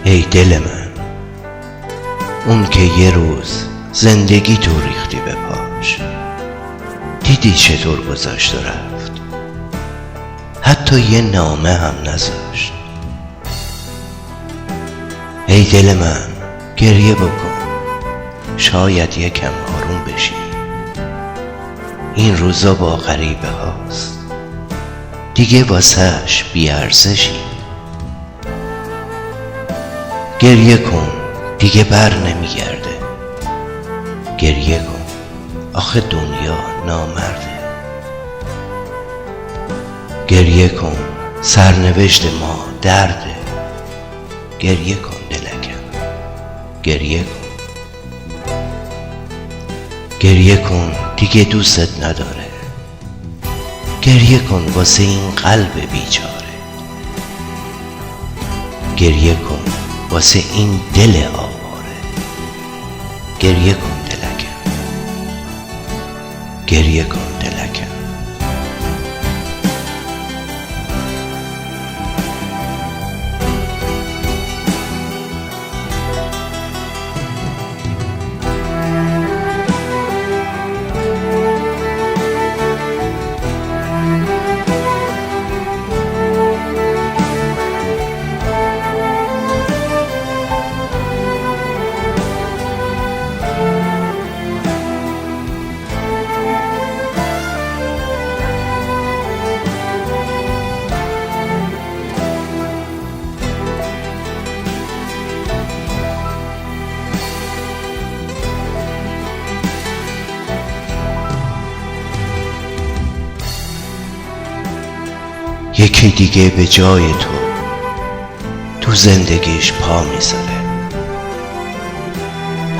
ای دل من، اون که یه روز زندگی تو ریختی به پاش، دیدی چطور گذاشت و رفت، حتی یه نامه هم نذاشت. ای دل من گریه بکن، شاید یکم آروم بشی. این روزا با غریبه هاست، دیگه واسهش بیارزشی. گریه کن دیگه بر نمیگرده، گریه کن آخه دنیا نامرده. گریه کن سرنوشت ما درده، گریه کن دلکم، گریه کن. گریه کن دیگه دوست نداره، گریه کن واسه این قلب بیچاره. گریه کن واسه این دل آواره، گریه کن دلکم، گریه کن دلکم. یکی دیگه به جای تو زندگیش پا میذاره،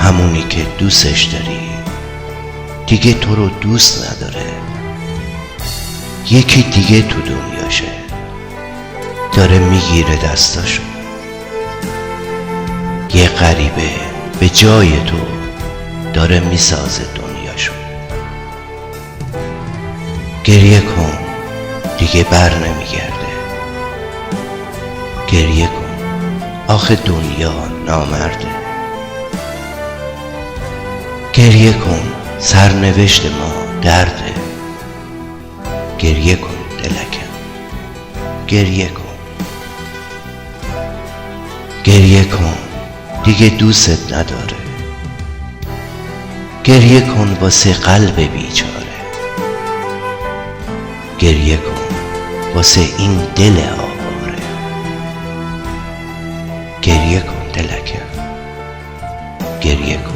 همونی که دوستش داری دیگه تو رو دوست نداره. یکی دیگه تو دنیاشه، داره میگیره دستاشو. یه غریبه به جای تو داره میسازه دنیاشو. گریه کن دیگه بر نمیگرده، گریه کن آخه دنیا نامرده. گریه کن سرنوشت ما درده، گریه کن دلکم، گریه کن. گریه کن دیگه دوست نداره، گریه کن واسه قلب بیچاره. گریه کن واسه این دل آواره، گریه کن دلکم، گریه کن.